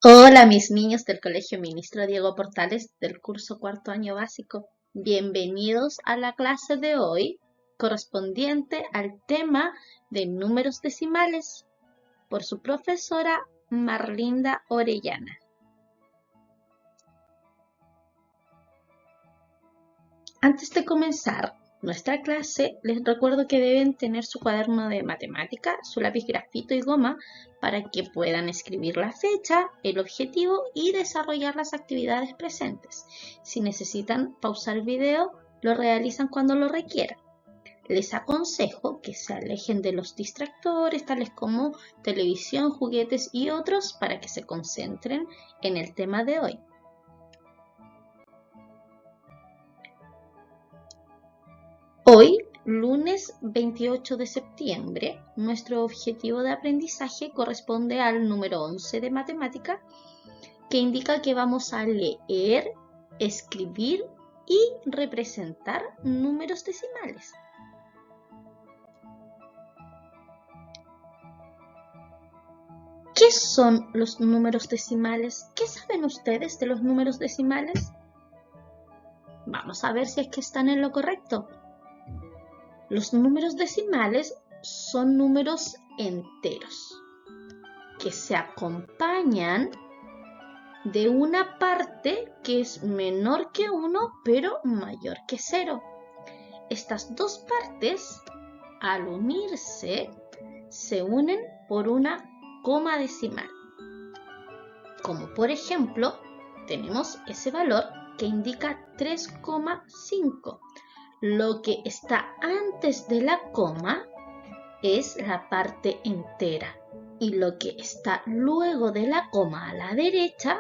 Hola, mis niños del Colegio Ministro Diego Portales del curso cuarto año básico. Bienvenidos a la clase de hoy correspondiente al tema de números decimales por su profesora Marlinda Orellana. Antes de comenzar nuestra clase, les recuerdo que deben tener su cuaderno de matemática, su lápiz grafito y goma para que puedan escribir la fecha, el objetivo y desarrollar las actividades presentes. Si necesitan pausar el video, lo realizan cuando lo requieran. Les aconsejo que se alejen de los distractores tales como televisión, juguetes y otros para que se concentren en el tema de hoy. Hoy, lunes 28 de septiembre, nuestro objetivo de aprendizaje corresponde al número 11 de matemática, que indica que vamos a leer, escribir y representar números decimales. ¿Qué son los números decimales? ¿Qué saben ustedes de los números decimales? Vamos a ver si es que están en lo correcto. Los números decimales son números enteros que se acompañan de una parte que es menor que 1 pero mayor que 0. Estas dos partes, al unirse, se unen por una coma decimal. Como por ejemplo, tenemos ese valor que indica 3,5. Lo que está antes de la coma es la parte entera y lo que está luego de la coma a la derecha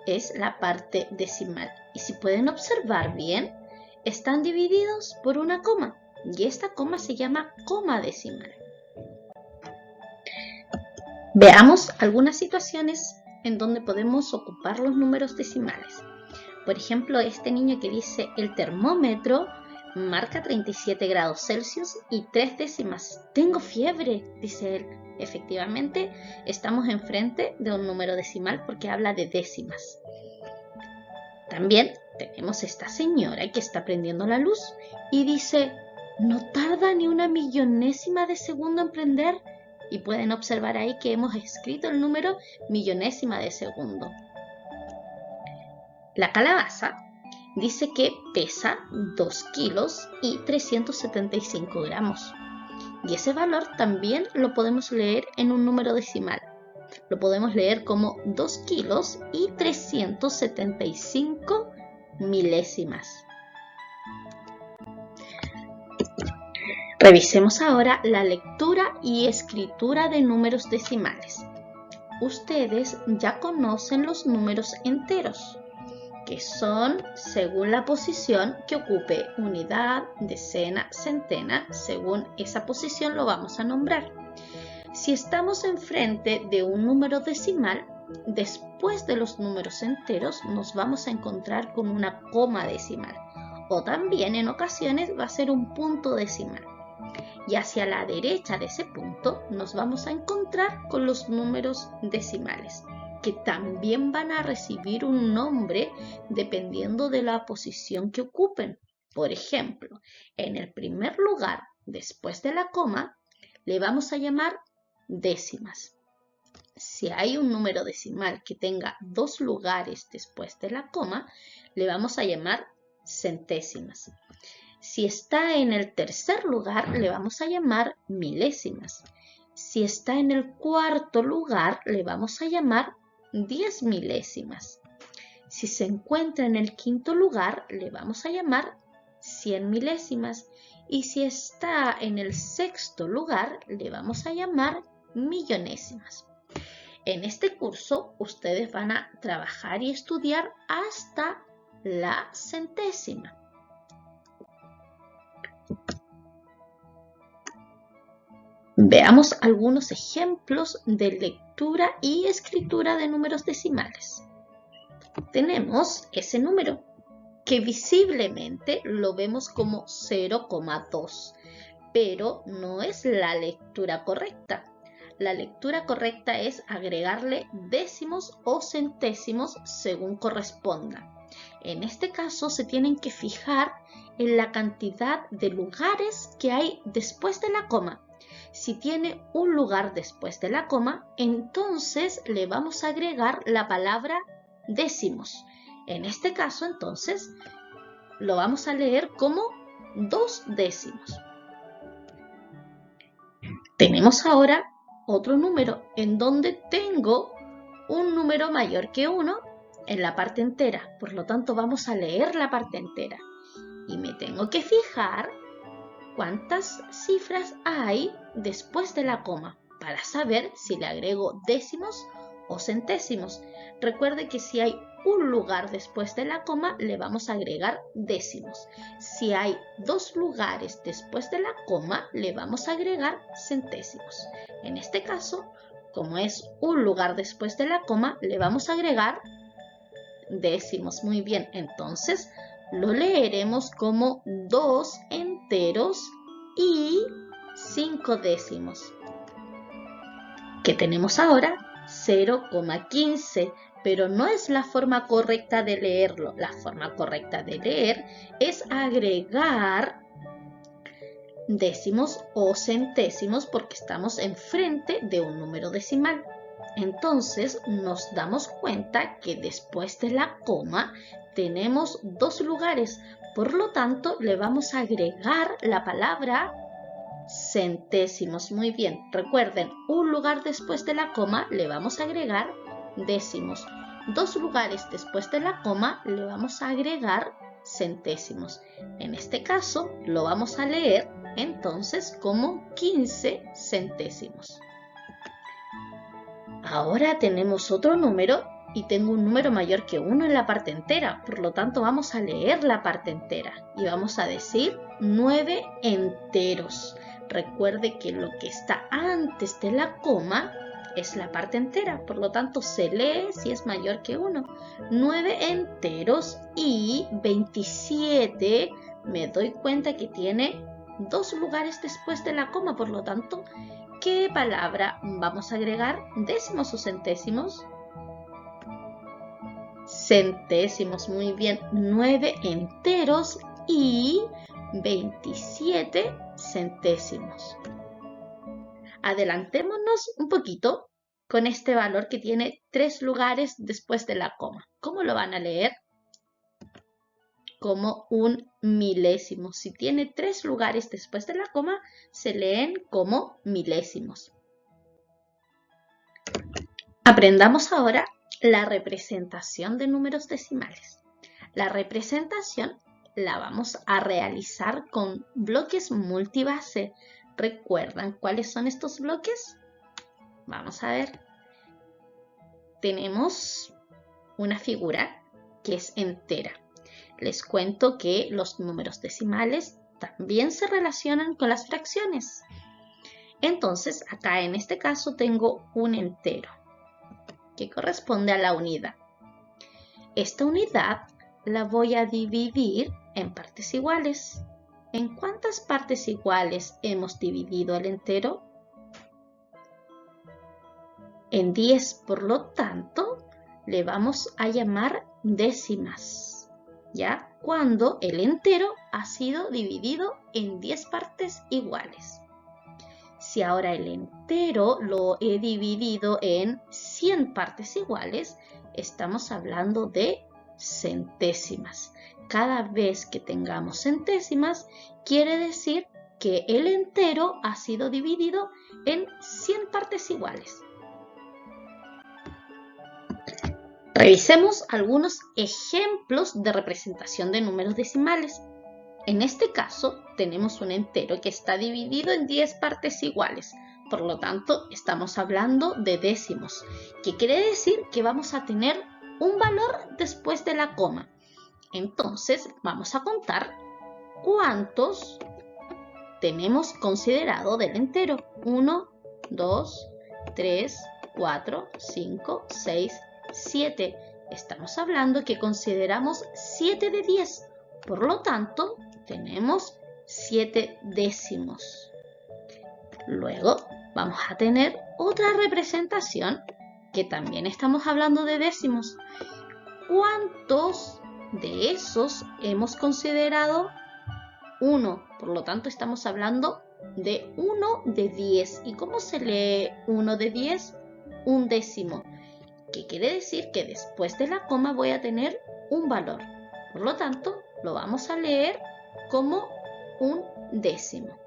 es la parte decimal. Y si pueden observar bien, están divididos por una coma y esta coma se llama coma decimal. Veamos algunas situaciones en donde podemos ocupar los números decimales. Por ejemplo, este niño que dice el termómetro marca 37 grados Celsius y 3 décimas. Tengo fiebre, dice él. Efectivamente, estamos enfrente de un número decimal porque habla de décimas. También tenemos esta señora que está prendiendo la luz y dice, no tarda ni una millonésima de segundo en prender. Y pueden observar ahí que hemos escrito el número millonésima de segundo. La calabaza dice que pesa 2 kilos y 375 gramos. Y ese valor también lo podemos leer en un número decimal. Lo podemos leer como 2 kilos y 375 milésimas. Revisemos ahora la lectura y escritura de números decimales. Ustedes ya conocen los números enteros, que son según la posición que ocupe unidad, decena, centena. Según esa posición lo vamos a nombrar. Si estamos enfrente de un número decimal, después de los números enteros nos vamos a encontrar con una coma decimal, o también en ocasiones va a ser un punto decimal. Y hacia la derecha de ese punto nos vamos a encontrar con los números decimales, que también van a recibir un nombre dependiendo de la posición que ocupen. Por ejemplo, en el primer lugar, después de la coma, le vamos a llamar décimas. Si hay un número decimal que tenga 2 lugares después de la coma, le vamos a llamar centésimas. Si está en el tercer lugar, le vamos a llamar milésimas. Si está en el cuarto lugar, le vamos a llamar 10 milésimas. Si se encuentra en el quinto lugar, le vamos a llamar 100 milésimas. Y si está en el sexto lugar, le vamos a llamar millonésimas. En este curso, ustedes van a trabajar y estudiar hasta la centésima. Veamos algunos ejemplos de lectura y escritura de números decimales. Tenemos ese número que visiblemente lo vemos como 0,2, pero no es la lectura correcta. La lectura correcta es agregarle décimos o centésimos según corresponda. En este caso se tienen que fijar en la cantidad de lugares que hay después de la coma. Si tiene un lugar después de la coma, entonces le vamos a agregar la palabra décimos. En este caso, entonces, lo vamos a leer como 2 décimos. Tenemos ahora otro número en donde tengo un número mayor que 1 en la parte entera. Por lo tanto, vamos a leer la parte entera. Y me tengo que fijar cuántas cifras hay después de la coma para saber si le agrego décimos o centésimos. Recuerde que si hay un lugar después de la coma, le vamos a agregar décimos. Si hay 2 lugares después de la coma, le vamos a agregar centésimos. En este caso, como es un lugar después de la coma, le vamos a agregar décimos. Muy bien, entonces lo leeremos como 2 enteros y 5 décimos. ¿Qué tenemos ahora? 0,15, pero no es la forma correcta de leerlo. La forma correcta de leer es agregar décimos o centésimos porque estamos enfrente de un número decimal. Entonces nos damos cuenta que después de la coma tenemos 2 lugares, por lo tanto le vamos a agregar la palabra centésimos. Muy bien, recuerden, un lugar después de la coma le vamos a agregar décimos. 2 lugares después de la coma le vamos a agregar centésimos. En este caso lo vamos a leer entonces como 15 centésimos. Ahora tenemos otro número y tengo un número mayor que 1 en la parte entera, por lo tanto vamos a leer la parte entera y vamos a decir 9 enteros. Recuerde que lo que está antes de la coma es la parte entera, por lo tanto se lee si es mayor que 1. 9 enteros y 27, me doy cuenta que tiene 2 lugares después de la coma, por lo tanto, ¿qué palabra vamos a agregar? ¿Décimos o centésimos? Centésimos, muy bien. 9 enteros y 27 centésimos. Adelantémonos un poquito con este valor que tiene 3 lugares después de la coma. ¿Cómo lo van a leer? Como un milésimo. Si tiene 3 lugares después de la coma, se leen como milésimos. Aprendamos ahora la representación de números decimales. La representación la vamos a realizar con bloques multibase. ¿Recuerdan cuáles son estos bloques? Vamos a ver. Tenemos una figura que es entera. Les cuento que los números decimales también se relacionan con las fracciones. Entonces, acá en este caso tengo un entero que corresponde a la unidad. Esta unidad la voy a dividir en partes iguales. ¿En cuántas partes iguales hemos dividido el entero? En 10, por lo tanto, le vamos a llamar décimas, ¿ya? Cuando el entero ha sido dividido en 10 partes iguales. Si ahora el entero lo he dividido en 100 partes iguales, estamos hablando de centésimas. Cada vez que tengamos centésimas, quiere decir que el entero ha sido dividido en 100 partes iguales. Revisemos algunos ejemplos de representación de números decimales. En este caso, tenemos un entero que está dividido en 10 partes iguales. Por lo tanto, estamos hablando de décimos, que quiere decir que vamos a tener un valor después de la coma. Entonces, vamos a contar cuántos tenemos considerado del entero. 1, 2, 3, 4, 5, 6, 7. Estamos hablando que consideramos 7 de 10. Por lo tanto, tenemos 7 décimos. Luego vamos a tener otra representación que también estamos hablando de décimos. ¿Cuántos de esos hemos considerado 1? Por lo tanto, estamos hablando de 1 de 10. ¿Y cómo se lee 1 de 10? Un décimo. ¿Qué quiere decir? Que después de la coma voy a tener un valor. Por lo tanto, lo vamos a leer como un décimo.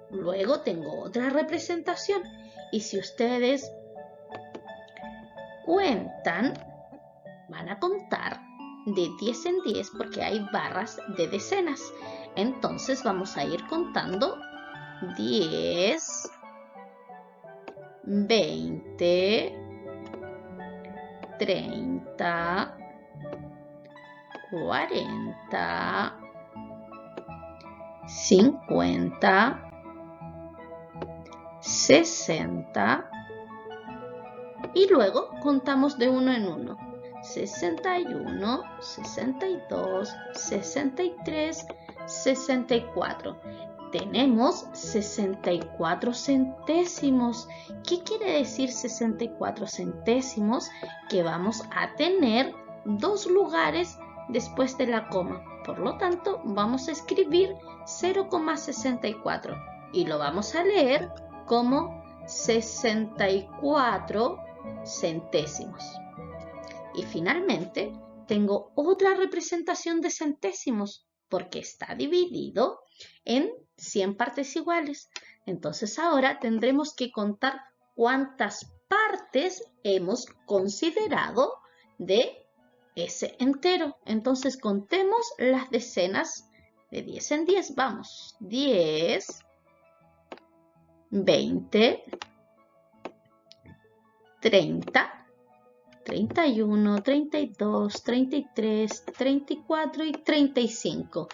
Luego tengo otra representación. Y si ustedes cuentan, van a contar de 10 en 10 porque hay barras de decenas. Entonces vamos a ir contando 10, 20, 30, 40, 50, 60 y luego contamos de uno en uno. 61, 62, 63, 64. Tenemos 64 centésimos. ¿Qué quiere decir 64 centésimos? Que vamos a tener 2 lugares después de la coma. Por lo tanto, vamos a escribir 0,64 y lo vamos a leer como 64 centésimos. Y finalmente, tengo otra representación de centésimos porque está dividido en 100 partes iguales. Entonces ahora tendremos que contar cuántas partes hemos considerado de ese entero. Entonces contemos las decenas de 10 en 10. Vamos, 10, 20, 30, 31, 32, 33, 34 y 35.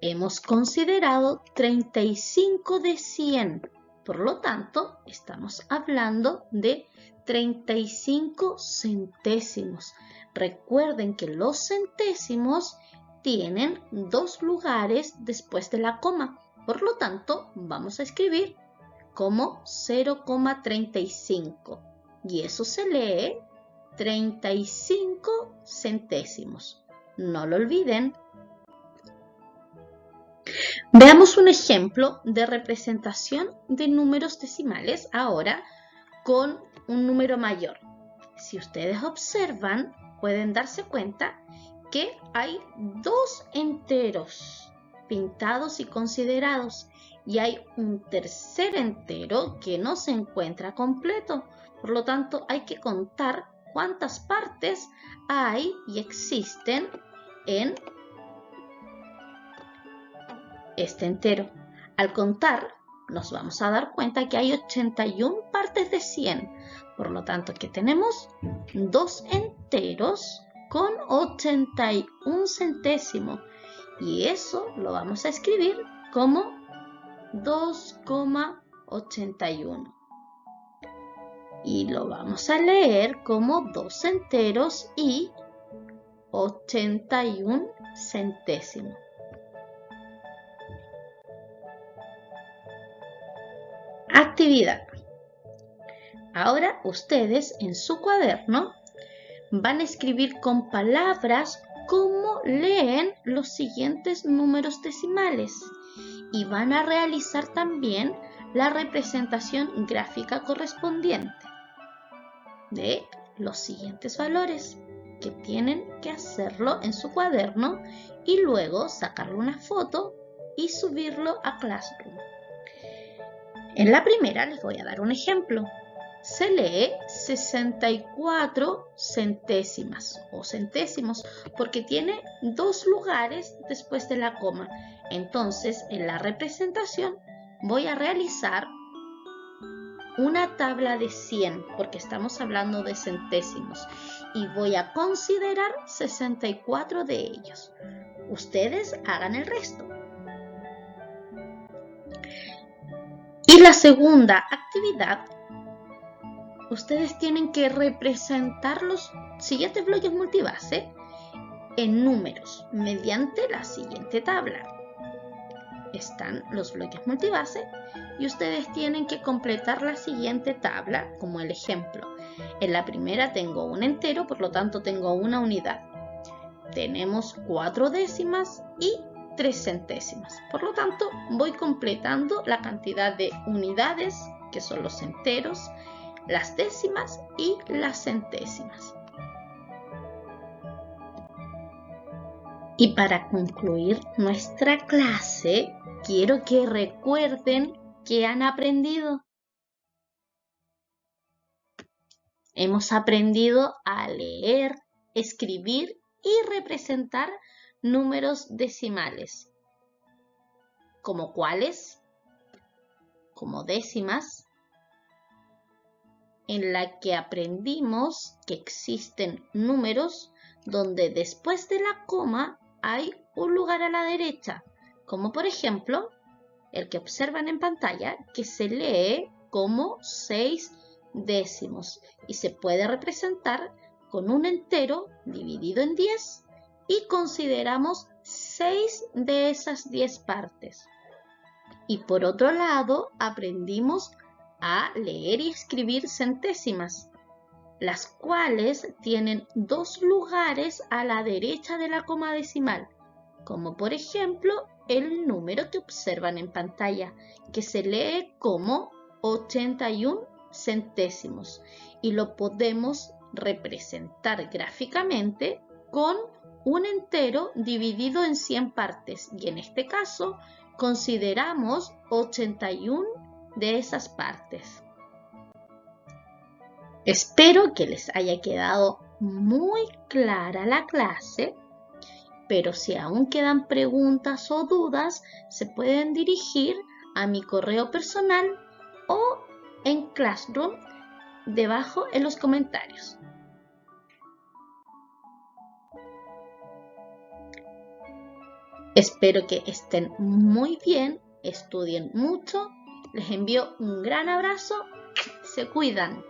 Hemos considerado 35 de 100. Por lo tanto, estamos hablando de 35 centésimos. Recuerden que los centésimos tienen 2 lugares después de la coma. Por lo tanto, vamos a escribir como 0,35. Y eso se lee 35 centésimos. No lo olviden. Veamos un ejemplo de representación de números decimales ahora con un número mayor. Si ustedes observan, pueden darse cuenta que hay 2 enteros pintados y considerados y hay un tercer entero que no se encuentra completo. Por lo tanto, hay que contar cuántas partes hay y existen en este entero. Al contar, nos vamos a dar cuenta que hay 81 partes de 100. Por lo tanto, que tenemos 2 enteros con 81 centésimos. Y eso lo vamos a escribir como 2,81. Y lo vamos a leer como 2 enteros y 81 centésimos. Actividad. Ahora ustedes en su cuaderno van a escribir con palabras cómo leen los siguientes números decimales y van a realizar también la representación gráfica correspondiente de los siguientes valores, que tienen que hacerlo en su cuaderno y luego sacarle una foto y subirlo a Classroom. En la primera les voy a dar un ejemplo. Se lee 64 centésimas o centésimos porque tiene 2 lugares después de la coma. Entonces, en la representación voy a realizar una tabla de 100 porque estamos hablando de centésimos y voy a considerar 64 de ellos. Ustedes hagan el resto. Y la segunda actividad, ustedes tienen que representar los siguientes bloques multibase en números mediante la siguiente tabla. están los bloques multibase y ustedes tienen que completar la siguiente tabla como el ejemplo. En la primera tengo un entero, por lo tanto tengo una unidad. Tenemos 4 décimas y 3 centésimas. Por lo tanto, voy completando la cantidad de unidades, que son los enteros, las décimas y las centésimas. Y para concluir nuestra clase, quiero que recuerden qué han aprendido. Hemos aprendido a leer, escribir y representar números decimales. ¿Como cuáles? Como décimas, en la que aprendimos que existen números donde después de la coma hay un lugar a la derecha, como por ejemplo el que observan en pantalla, que se lee como 6 décimos y se puede representar con un entero dividido en 10 y consideramos 6 de esas 10 partes. Y por otro lado, aprendimos a leer y escribir centésimas, las cuales tienen 2 lugares a la derecha de la coma decimal, como por ejemplo el número que observan en pantalla, que se lee como 81 centésimos y lo podemos representar gráficamente con un entero dividido en 100 partes y en este caso consideramos 81 de esas partes. Espero que les haya quedado muy clara la clase, pero si aún quedan preguntas o dudas, se pueden dirigir a mi correo personal o en Classroom debajo en los comentarios. Espero que estén muy bien, estudien mucho, les envío un gran abrazo, se cuidan.